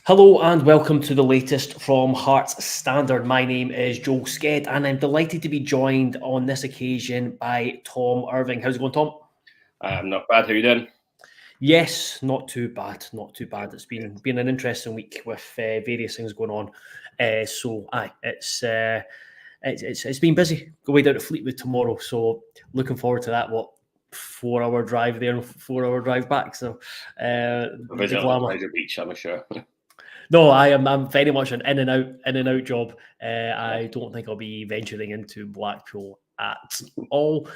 Hello and welcome to the latest from Hearts Standard. My name is Joel Sked and I'm delighted to be joined on this occasion by Tom Irving. How's it going, Tom? Not bad. How you doing? Yes, not too bad. Not too bad. It's been an interesting week with various things going on. It's been busy. Go way down to Fleetwood tomorrow, so looking forward to that. 4-hour drive there and 4-hour drive back. So Visit on Pleasure Beach, I'm sure. No, I'm very much an in and out job. I don't think I'll be venturing into Blackpool at all.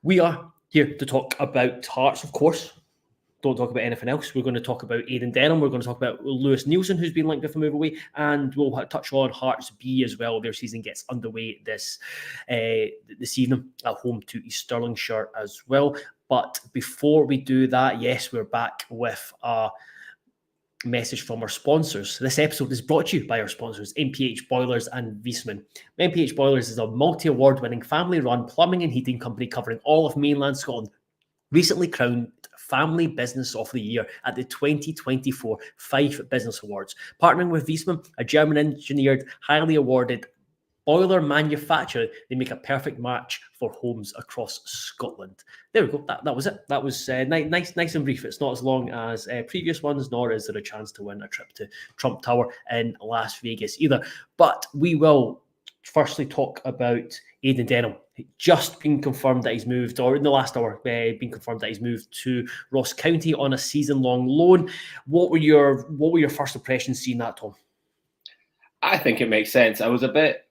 We are here to talk about Hearts, of course. Don't talk about anything else. We're going to talk about Aiden Denholm. We're going to talk about Lewis Neilson, who's been linked with a move away, and we'll touch on Hearts B as well. Their season gets underway this evening at home to East Stirlingshire as well. But before we do that, yes, we're back with a message from our sponsors. This episode is brought to you by our sponsors, MPH Boilers and Viessmann. MPH Boilers is a multi-award-winning family-run plumbing and heating company covering all of mainland Scotland. Recently crowned Family Business of the Year at the 2024 Fife Business Awards. Partnering with Viessmann, a German-engineered, highly awarded boiler manufacturer, they make a perfect match for homes across Scotland. There we go. That was it. That was nice and brief. It's not as long as previous ones, nor is there a chance to win a trip to Trump Tower in Las Vegas either. But we will firstly talk about Aiden Denholm. Just been confirmed that he's moved, or in the last hour, been confirmed that he's moved to Ross County on a season-long loan. What were your first impressions seeing that, Tom? I think it makes sense. I was a bit.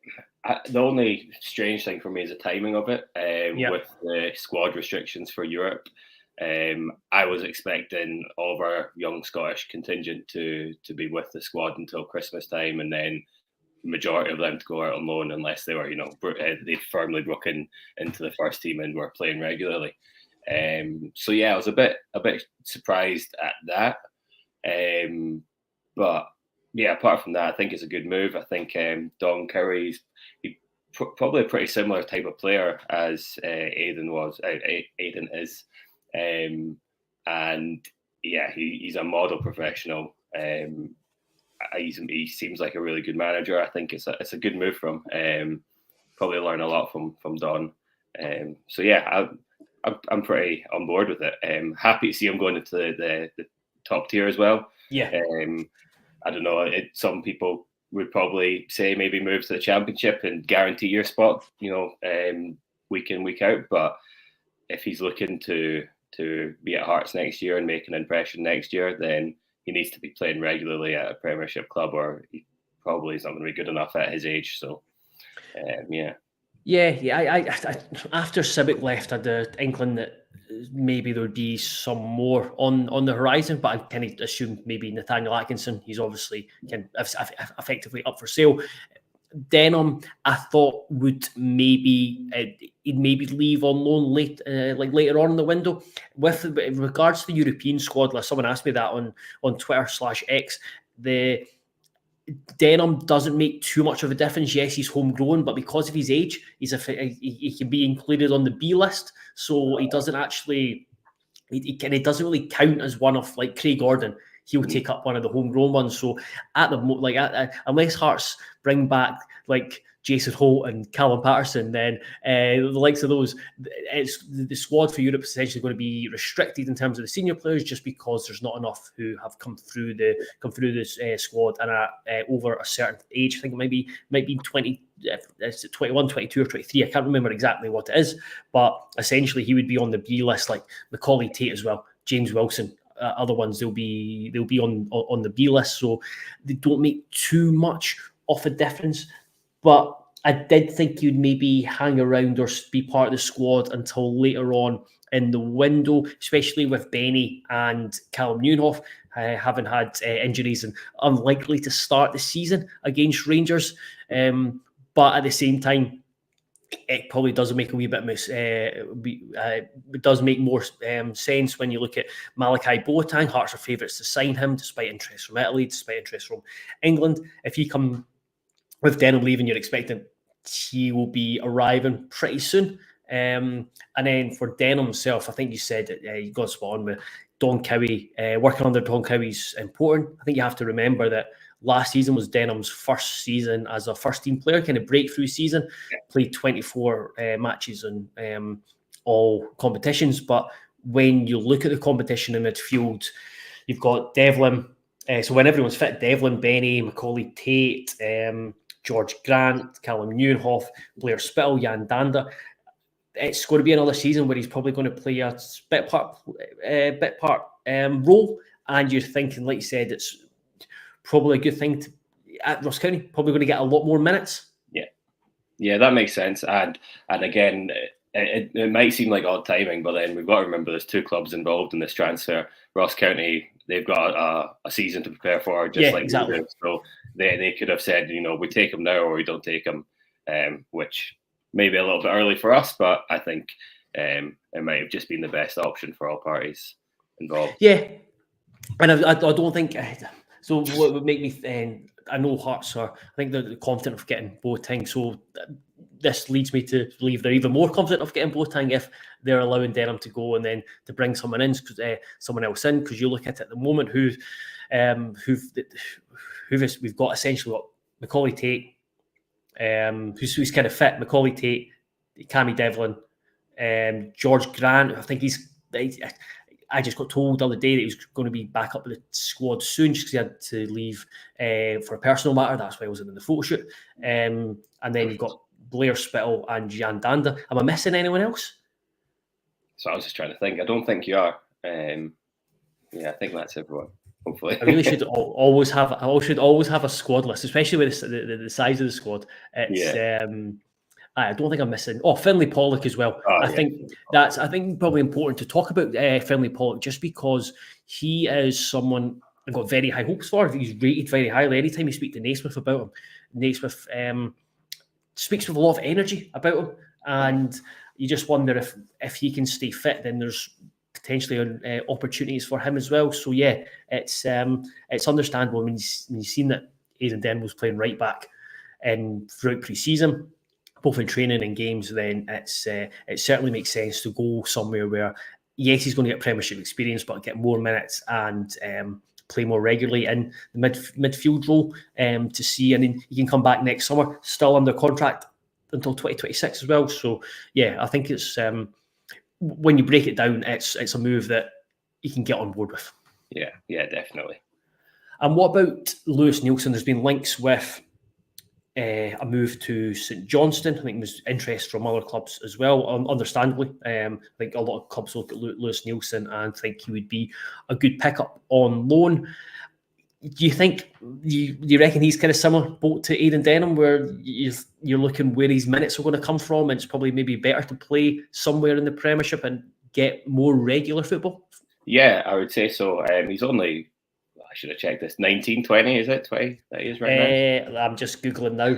The only strange thing for me is the timing of it, with the squad restrictions for Europe. I was expecting all of our young Scottish contingent to be with the squad until Christmas time, and then the majority of them to go out on loan unless they were, they'd firmly broken into the first team and were playing regularly. So yeah, I was a bit surprised at that. But yeah, apart from that, I think it's a good move. I think Don Curry's probably a pretty similar type of player as Aiden was. Aiden is, and yeah, he's a model professional. He seems like a really good manager. I think it's a good move from him. Probably learn a lot from Don. So yeah, I'm pretty on board with it. Happy to see him going into the top tier as well. Yeah. I don't know. Some people would probably say maybe move to the Championship and guarantee your spot, week in, week out. But if he's looking to be at Hearts next year and make an impression next year, then he needs to be playing regularly at a Premiership club, or he probably is not going to be good enough at his age. So, yeah. Yeah. I after Civic left, I had the inkling that maybe there would be some more on the horizon, but I kind of assumed maybe Nathaniel Atkinson. He's obviously effectively up for sale. Denholm, I thought would maybe he'd maybe leave on loan later on in the window. With regards to the European squad list, someone asked me that on Twitter/X. The Denholm doesn't make too much of a difference. Yes, he's homegrown, but because of his age, he can be included on the B list. So he doesn't actually, he doesn't really count as one of like Craig Gordon. He'll take up one of the homegrown ones. So at the unless Hearts bring back like Jason Holt and Callum Patterson, then the likes of those, it's the squad for Europe is essentially going to be restricted in terms of the senior players, just because there's not enough who have come through this squad and are over a certain age. I think it might be 20. Is it 21, 22 or 23? I can't remember exactly what it is, but essentially he would be on the B list, like Macaulay Tate as well, James Wilson. Other ones they'll be on the B list, so they don't make too much of a difference. But I did think you'd maybe hang around or be part of the squad until later on in the window, especially with Benny and Callum Newhoff having had injuries and unlikely to start the season against Rangers. But at the same time, it probably does make a wee bit it does make more sense when you look at Malachi Boateng. Hearts are favourites to sign him, despite interest from Italy, despite interest from England. If he come with Denholm leaving, you're expecting he will be arriving pretty soon. And then for Denholm himself, I think you said he got spot on with Don Cowie, working under Don Cowie's important. I think you have to remember that last season was Denholm's first season as a first-team player, kind of breakthrough season. Played 24 matches in all competitions. But when you look at the competition in midfield, you've got Devlin. So when everyone's fit, Devlin, Benny, Macaulay Tate, George Grant, Callum Neuenhoff, Blair Spittle, Jan Danda. It's going to be another season where he's probably going to play a bit part role. And you're thinking, like you said, it's probably a good thing at Ross County. Probably going to get a lot more minutes. Yeah, that makes sense. And again, it might seem like odd timing, but then we've got to remember there's two clubs involved in this transfer. Ross County, they've got a season to prepare for, just like exactly. we do. So they could have said, we take him now or we don't take him, which may be a little bit early for us, but I think it might have just been the best option for all parties involved. Yeah, and I don't think so. What would make me? I know Hearts are. I think they're confident of getting Boateng. So this leads me to believe they're even more confident of getting Boateng if they're allowing Denholm to go and then to bring someone in, someone else in. Because you look at it at the moment, we've got essentially got Macaulay Tate, who's kind of fit. Macaulay Tate, Cammy Devlin, George Grant. I think I just got told the other day that he was going to be back up with the squad soon just because he had to leave for a personal matter. That's why I wasn't in the photo shoot. And then you've got Blair Spittle and Jan Danda. Am I missing anyone else? So I was just trying to think. I don't think you are. I think that's everyone. Hopefully, I really should always have a squad list, especially with the size of the squad. I don't think I'm missing. Finlay Pollock as well. I think probably important to talk about Finlay Pollock just because he is someone I've got very high hopes for. He's rated very highly. Anytime you speak to Naismith about him, Naismith speaks with a lot of energy about him, and you just wonder if he can stay fit, then there's potentially opportunities for him as well. So yeah, it's understandable when you've seen that Aiden Denholm was playing right back throughout pre-season, both in training and games. Then it certainly makes sense to go somewhere where yes, he's going to get Premiership experience, but get more minutes and play more regularly in the midfield role to see, and then he can come back next summer, still under contract until 2026 as well. So yeah, I think it's when you break it down, it's a move that you can get on board with. Yeah, definitely. And what about Lewis Neilson? There's been links with a move to St Johnstone. I think there's interest from other clubs as well, understandably. I think a lot of clubs look at Lewis Neilson and think he would be a good pickup on loan. Do you think, you reckon he's kind of similar boat to Aiden Denholm, where you're looking where his minutes are going to come from, and it's probably maybe better to play somewhere in the Premiership and get more regular football? Yeah, I would say so. He's only, I should have checked this, 19, 20, is it? 20 that he is right now? I'm just Googling now.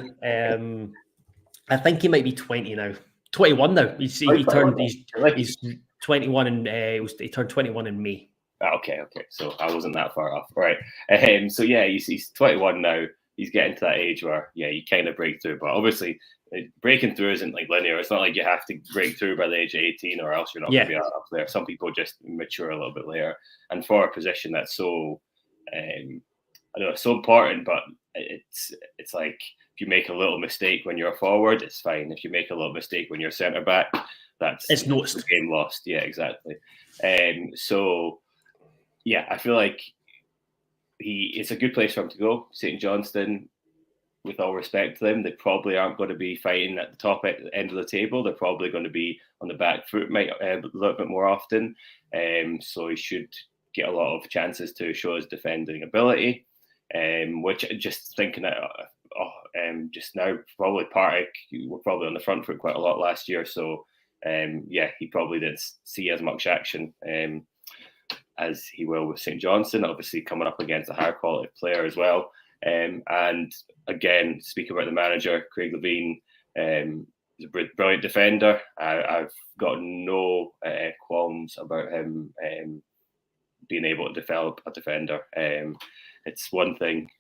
I think he might be 20 now. 21 now. He's 21 and he turned 21 in May. Okay. So I wasn't that far off. Right. So yeah, he's 21 now. He's getting to that age where, you kind of break through. But obviously, breaking through isn't like linear. It's not like you have to break through by the age of 18 or else you're not going to be up there. Some people just mature a little bit later. And for a position that's so, so important, but it's like if you make a little mistake when you're a forward, it's fine. If you make a little mistake when you're centre back, it's noticed. The game lost. Yeah, exactly. So yeah, I feel like it's a good place for him to go. St Johnstone, with all respect to them, they probably aren't going to be fighting at the top end of the table. They're probably going to be on the back foot a little bit more often. So he should get a lot of chances to show his defending ability. Which just thinking just now, probably Partick were probably on the front foot quite a lot last year. So he probably didn't see as much action as he will with St Johnstone, obviously coming up against a higher quality player as well. And again, speaking about the manager, Craig Levine, he's a brilliant defender. I've got no qualms about him being able to develop a defender. It's one thing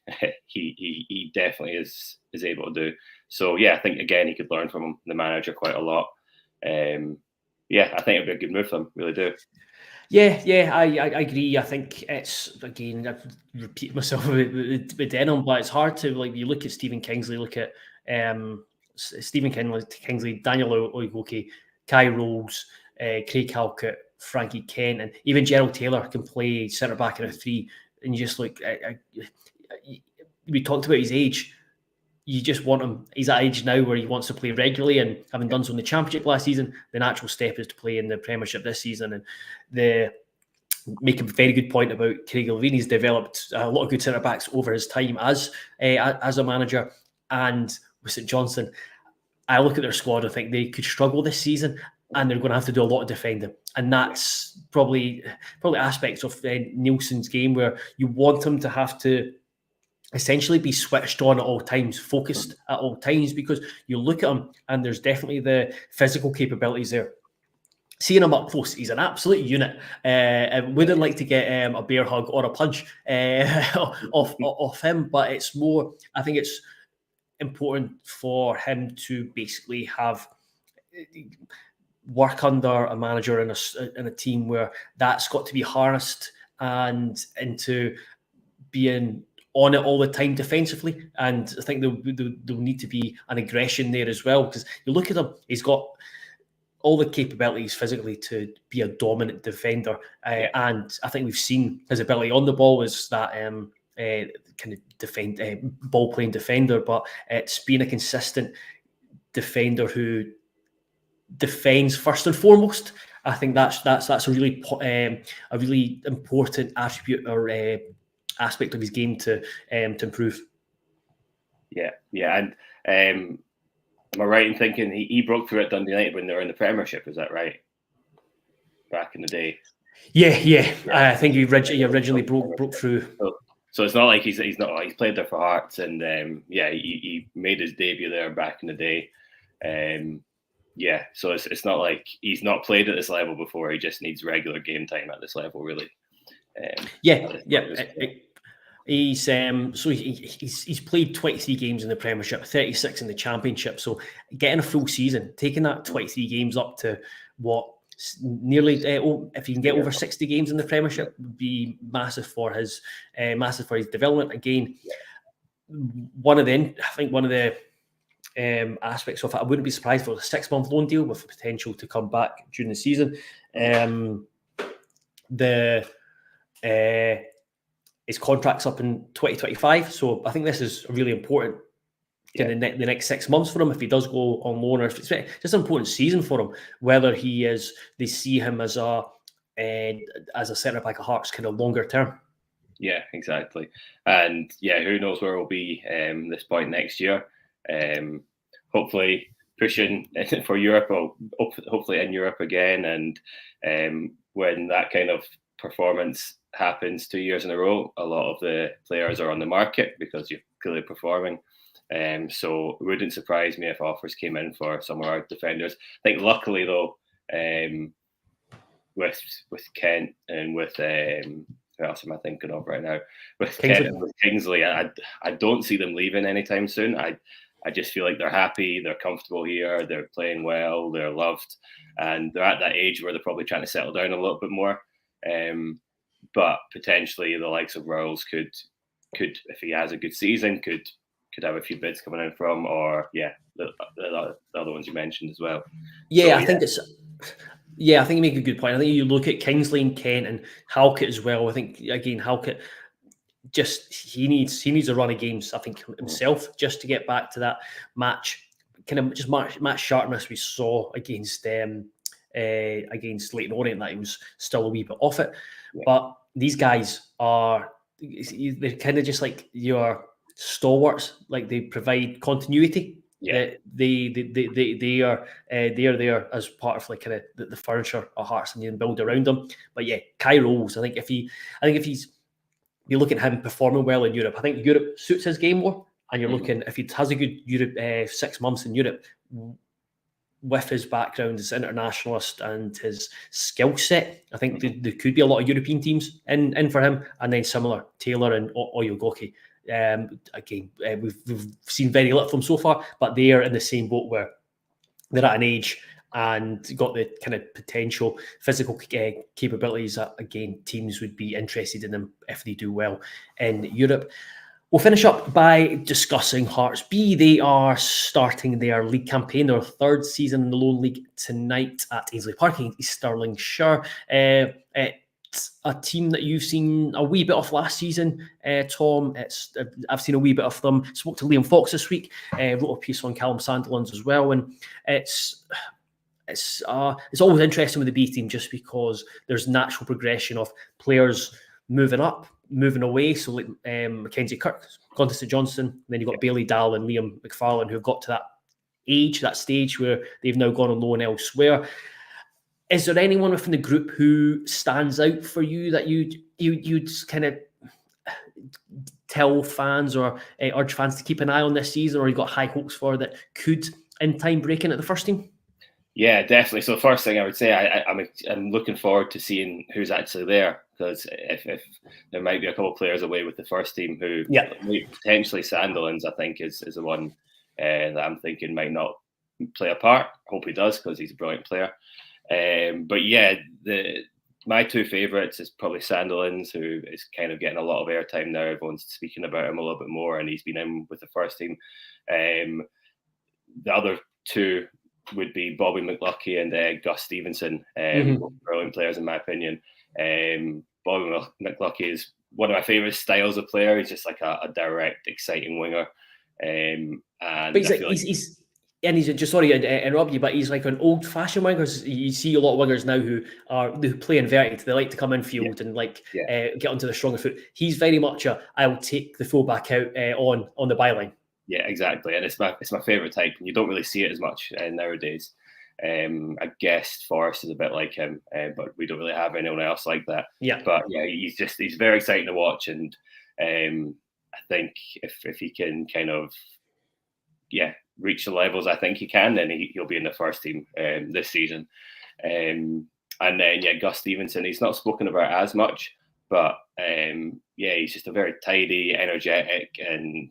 he definitely is able to do. So yeah, I think again he could learn from the manager quite a lot. yeah, I think it'd be a good move for them. Really do. Yeah, I agree. I think it's, again, I've repeated myself with Denholm, but it's hard to, like, you look at Stephen Kingsley, look at Stephen Kingsley, Daniel Oyegoke, Kai Rolls, Craig Halkett, Frankie Kent, and even Gerald Taylor can play centre back in a 3. And you just look, we talked about his age. You just want him. He's at age now where he wants to play regularly, and having done so in the Championship last season, the natural step is to play in the Premiership this season. And make a very good point about Craig Levein. He's developed a lot of good centre backs over his time as a manager. And with St Johnstone, I look at their squad, I think they could struggle this season, and they're going to have to do a lot of defending. And that's probably aspects of Neilson's game where you want him to have to essentially be switched on at all times, focused at all times, because you look at him and there's definitely the physical capabilities there. Seeing him up close, he's an absolute unit. I wouldn't like to get a bear hug or a punch off him, but it's more, I think it's important for him to basically have work under a manager in a team where that's got to be harnessed and into being on it all the time defensively. And I think there'll need to be an aggression there as well, because you look at him, he's got all the capabilities physically to be a dominant defender. And I think we've seen his ability on the ball is that kind of ball-playing defender, but it's being a consistent defender who defends first and foremost. I think that's a really important attribute or aspect of his game to improve. Yeah, and am I right in thinking he broke through at Dundee United when they were in the Premiership? Is that right? Back in the day. Yeah. I think he originally broke through. So it's not like he's played there for Hearts, and he made his debut there back in the day. So it's not like he's not played at this level before. He just needs regular game time at this level, really. He's played 23 games in the Premiership, 36 in the Championship. So getting a full season, taking that 23 games up to what nearly, if he can get over 60 games in the Premiership, would be massive for his development. Again, one of the aspects of it, I wouldn't be surprised for a 6-month loan deal with the potential to come back during the season. His contract's up in 2025, so I think this is really important in the next 6 months for him if he does go on loan, or if it's just an important season for him, whether they see him as a centre back of Hearts kind of longer term. Yeah, exactly. And who knows where we'll be this point next year. Hopefully pushing for Europe, or hopefully in Europe again. And when that kind of performance happens 2 years in a row, a lot of the players are on the market because you're clearly performing. So it wouldn't surprise me if offers came in for some of our defenders. I think luckily though, with Kent and with who else am I thinking of right now? With Kingsley. Kent and with Kingsley, I don't see them leaving anytime soon. I just feel like they're happy, they're comfortable here, they're playing well, they're loved, and they're at that age where they're probably trying to settle down a little bit more. But potentially the likes of Rolls could, if he has a good season, could have a few bids coming in from, or the other ones you mentioned as well. I think you make a good point. I think you look at Kingsley and Kent and Halkett as well. I think again Halkett, just he needs a run of games, I think, himself, just to get back to that match sharpness we saw against Leyton Orient, that he was still a wee bit off it. Yeah. But these guys they're kind of just like your stalwarts, like they provide continuity. Yeah, they are there as part of like kind of the furniture of Hearts, and you can build around them. But Kai Rolls, I think if you look at him performing well in Europe, I think Europe suits his game more. And you're looking, if he has a good Europe 6 months in Europe, with his background as internationalist and his skill set, I think there could be a lot of European teams in for him. And then similar, Taylor and Oyegoke. We've seen very little of them so far, but they are in the same boat where they're at an age and got the kind of potential physical capabilities that, again, teams would be interested in them if they do well in Europe. We'll finish up by discussing Hearts B. They are starting their league campaign, their third season in the Lone League tonight at Ainslie Park against Stirlingshire. It's a team that you've seen a wee bit of last season, Tom. I've seen a wee bit of them. Spoke to Liam Fox this week, wrote a piece on Callum Sandilands as well, and it's always interesting with the B team just because there's natural progression of players moving up, moving away. So like Mackenzie Kirk gone to St Johnstone, then you've got Bailey Dall and Liam McFarlane who've got to that stage where they've now gone on loan elsewhere. Is there anyone within the group who stands out for you that you'd kind of tell fans or urge fans to keep an eye on this season, or you've got high hopes for that could in time break in at the first team? Yeah, definitely. So the first thing I would say, I'm looking forward to seeing who's actually there, because if there might be a couple of players away with the first team who potentially Sandilands, I think, is the one that I'm thinking might not play a part. Hope he does, because he's a brilliant player. But yeah, my two favourites is probably Sandilands, who is kind of getting a lot of airtime now. Everyone's speaking about him a little bit more, and he's been in with the first team. The other two would be Bobby McLuckie and Gus Stevenson, brilliant players in my opinion. Bobby McLuckie is one of my favourite styles of player. He's just like a direct, exciting winger. But he's just, sorry to interrupt you, but he's like an old-fashioned winger. You see a lot of wingers now who play inverted. They like to come infield and get onto the stronger foot. He's very much I'll take the fullback out on the byline. Yeah, exactly, and it's my favourite type, and you don't really see it as much nowadays. I guess Forrest is a bit like him, but we don't really have anyone else like that. Yeah, but yeah, he's very exciting to watch, and I think if he can kind of reach the levels I think he can, then he'll be in the first team this season. And then Gus Stevenson, he's not spoken about as much, but he's just a very tidy, energetic, and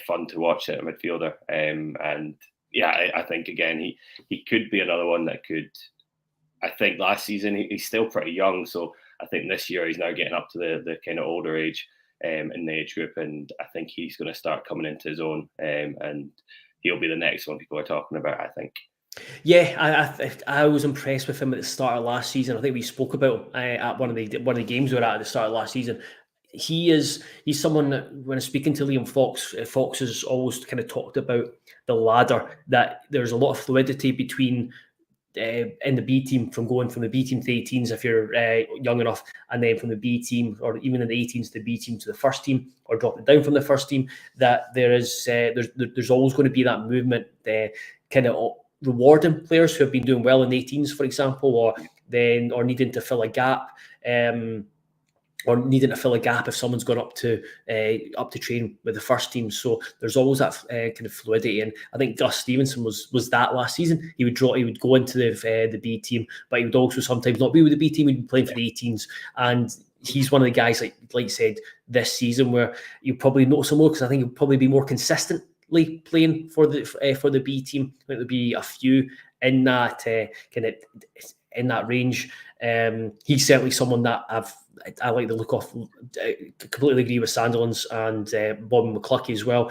fun to watch at a midfielder. I think again he could be another one that could. I think last season he's still pretty young, so I think this year he's now getting up to the kind of older age in the age group, and I think he's going to start coming into his own, and he'll be the next one people are talking about, I think. Yeah, I was impressed with him at the start of last season. I think we spoke about at one of the games we were at the start of last season. He's someone that, when speaking to Liam Fox, Fox has always kind of talked about the ladder, that there's a lot of fluidity between in the B team, from going from the B team to the 18s if you're young enough, and then from the B team, or even in the 18s to the B team to the first team, or dropping down from the first team. That there's always going to be that movement, kind of rewarding players who have been doing well in the 18s, for example, or needing to fill a gap. Or needing to fill a gap if someone's gone up to train with the first team. So there's always that kind of fluidity, and I think Gus Stevenson was that last season. He would go into the B team, but he would also sometimes not be with the B team. He'd be playing for the 18s, and he's one of the guys, like you said, this season where you probably notice him more, because I think he'll probably be more consistently playing for the B team. I think there'll be a few in that in that range. He's certainly someone that I like the look of. I completely agree with Sandilands and Bobby McLuckie as well.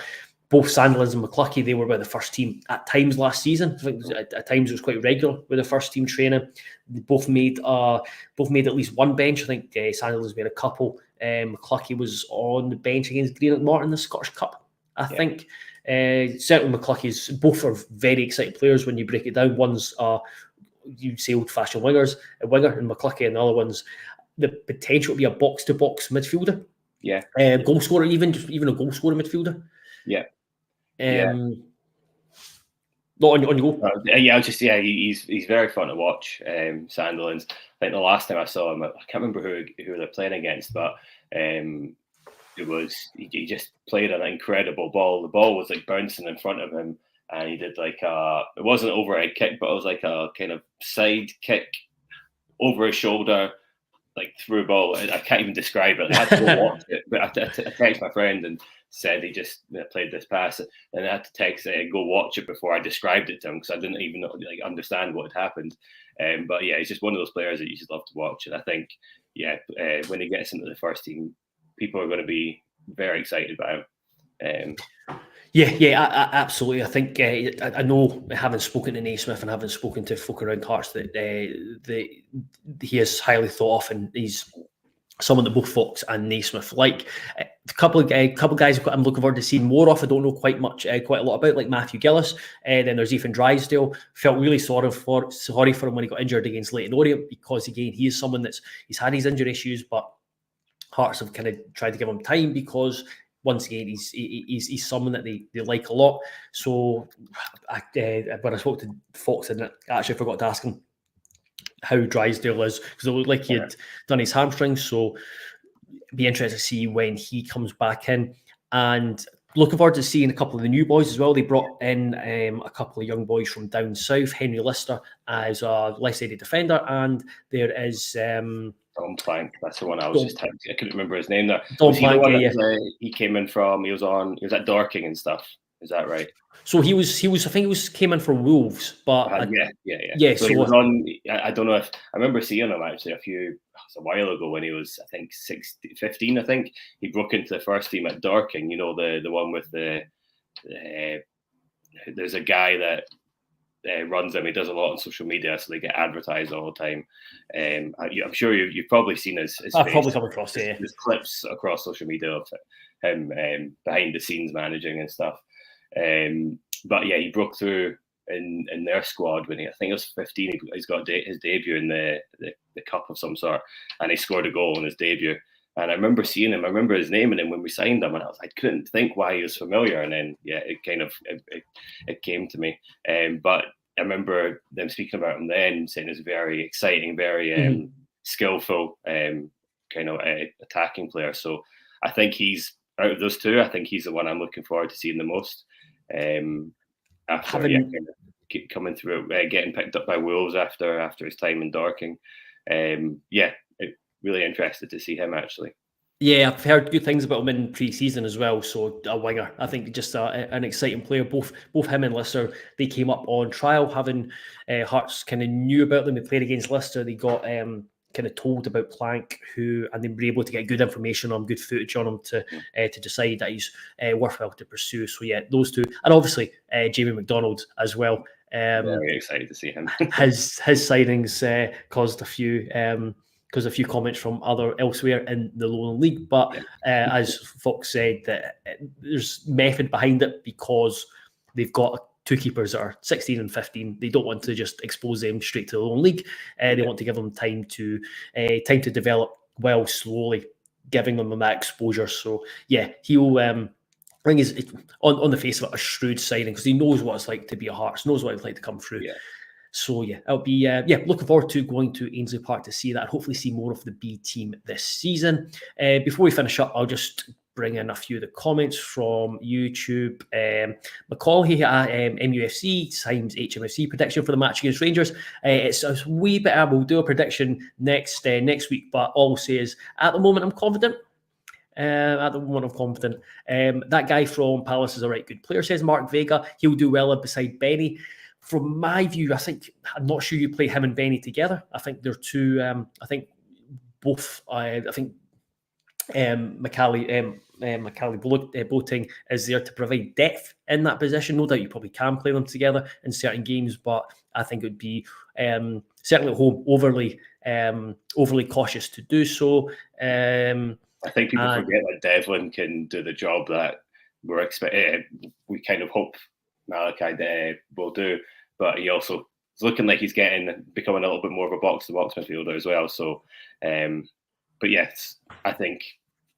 Both Sandilands and McLuckie, they were with the first team at times last season. I think at times it was quite regular with the first team training. They both made at least one bench. I think Sandilands made a couple. McLuckie was on the bench against Greenock Morton in the Scottish Cup, I think. Certainly McLuckie's, both are very exciting players when you break it down. One's you'd say old-fashioned winger, and McLuckie, and the other one's the potential to be a box-to-box midfielder. Yeah. Goal scorer, even a goal scorer midfielder. Yeah. Not on your goal. He's very fun to watch. Sandilands. I think the last time I saw him, I can't remember who they're playing against, but he just played an incredible ball. The ball was like bouncing in front of him, and he did it wasn't an overhead kick, but it was like a kind of side kick over his shoulder, like threw a ball. I can't even describe it. I had to go watch it, but I texted my friend and said he just played this pass, and I had to text go watch it before I described it to him because I didn't even understand what had happened. But yeah, he's just one of those players that you just love to watch, and I think when he gets into the first team, people are going to be very excited about him. Absolutely. I think I know, having spoken to Naismith and having spoken to folk around Hearts, that he is highly thought of, and he's someone that both Fox and Naismith like. A couple of guys I'm looking forward to seeing more of. I don't know quite a lot about, like Matthew Gillis. Then there's Ethan Drysdale. Felt really sorry for him when he got injured against Leyton Orient, because again, he is someone he's had his injury issues, but Hearts have kind of tried to give him time, because once again, he's someone that they like a lot. So when I spoke to Fox, and I actually forgot to ask him how Drysdale is, because it looked like he had done his hamstring. So be interested to see when he comes back in. And looking forward to seeing a couple of the new boys as well. They brought in a couple of young boys from down south. Henry Lister as a left-sided defender, and there is Don Plank. That's the one I was just typing. I couldn't remember his name there. Don Plank, he came in from. He was at Dorking and stuff. Is that right? So he was. I think he came in from Wolves, but yeah. So he was on. I don't know if I remember seeing him actually a while ago when he was, I think 15. I think he broke into the first team at Dorking. You know, the one with the. There's a guy that runs them. He does a lot on social media, so they get advertised all the time. I'm sure you've probably seen his I've probably come across his clips across social media of him behind the scenes managing and stuff. But yeah, he broke through in their squad when I think he was 15. He's got his debut in the cup of some sort, and he scored a goal in his debut. And I remember seeing him. I remember his name, and then when we signed him, and I couldn't think why he was familiar. And then it kind of it came to me. But I remember them speaking about him then, saying he's very exciting, very skillful, kind of attacking player. So I think he's out of those two. I think he's the one I'm looking forward to seeing the most. After keep coming through, getting picked up by Wolves after his time in Dorking. Really interested to see him actually. Yeah, I've heard good things about him in pre-season as well. So a winger, I think, just an exciting player. Both him and Lister, they came up on trial, having Hearts kind of knew about them. They played against Lister. They got kind of told about Plank, and they were able to get good information on, good footage on him to decide that he's worthwhile to pursue. So yeah, those two, and obviously Jamie McDonald as well. Very excited to see him. his signings caused a few comments from elsewhere in the Lowland League, but as Fox said, that there's method behind it, because they've got two keepers that are 16 and 15. They don't want to just expose them straight to the Lowland League. They want to give them time to develop well, slowly, giving them that exposure. So yeah, he'll. I think he's on the face of it a shrewd signing, because he knows what it's like to be a Hearts, knows what it's like to come through. Yeah. So yeah, I'll be looking forward to going to Ainsley Park to see that, and hopefully see more of the B team this season. Before we finish up, I'll just bring in a few of the comments from YouTube. McCall at MUFC signs HMFC prediction for the match against Rangers. It's a wee bit. We'll do a prediction next week, but all I'll say is at the moment I'm confident. That guy from Palace is a right good player, says Mark Vega. He'll do well beside Benny. From my view, I'm not sure you play him and Benny together. I think they're two. I think both. I think Macaulay Boating is there to provide depth in that position. No doubt you probably can play them together in certain games, but I think it would be certainly at home overly cautious to do so. I think people forget that Devlin can do the job that we're expecting. We kind of hope Malachi will do, but he also is looking like he's becoming a little bit more of a box-to-box midfielder as well. So, but yes, I think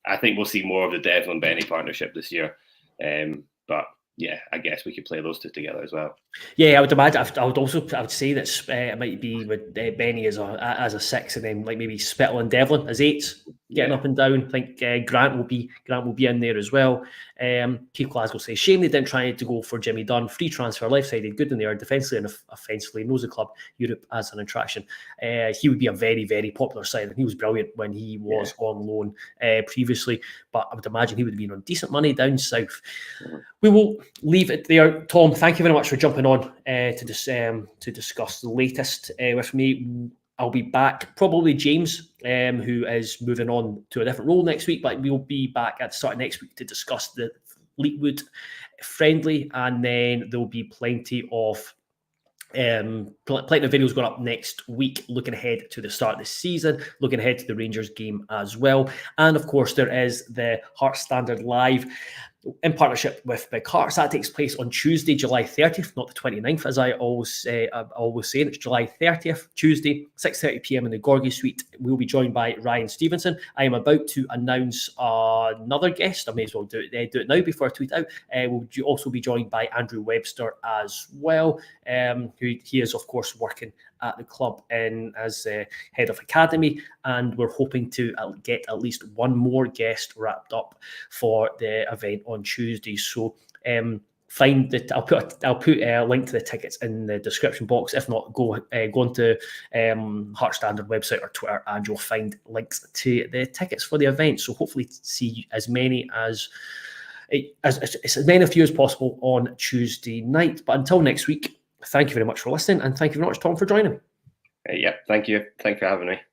we'll see more of the Devlin Benny partnership this year. But yeah, I guess we could play those two together as well. Yeah, I would imagine. I would say that it might be with Benny as a 6, and then like maybe Spittle and Devlin as 8s. getting up and down. I think Grant will be in there as well. Keith Glasgow says, shame they didn't try to go for Jimmy Dunn. Free transfer, left-sided, good in there, defensively and offensively, knows the club, Europe as an attraction. He would be a very, very popular signing. He was brilliant when he was on loan previously, but I would imagine he would have been on decent money down south. We will leave it there. Tom, thank you very much for jumping on to discuss the latest with me. I'll be back, probably James, who is moving on to a different role next week, but we'll be back at the start of next week to discuss the Fleetwood friendly, and then there'll be plenty of videos going up next week, looking ahead to the start of the season, looking ahead to the Rangers game as well. And of course, there is the Hearts Standard Live in partnership with Big Hearts. That takes place on Tuesday, July 30th, not the 29th, as I always say. It's July 30th, Tuesday, 6:30 p.m. in the Gorgie Suite. We'll be joined by Ryan Stevenson. I am about to announce another guest. I may as well do it now before I tweet out. We'll also be joined by Andrew Webster as well, who he is, of course, working at the club as head of academy, and we're hoping to get at least one more guest wrapped up for the event on Tuesday. So find that I'll put a link to the tickets in the description box. If not, go onto Heart Standard website or Twitter, and you'll find links to the tickets for the event. So hopefully see as many of you as possible on Tuesday night. But until next week, thank you very much for listening, and thank you very much, Tom, for joining. Thank you. Thank you for having me.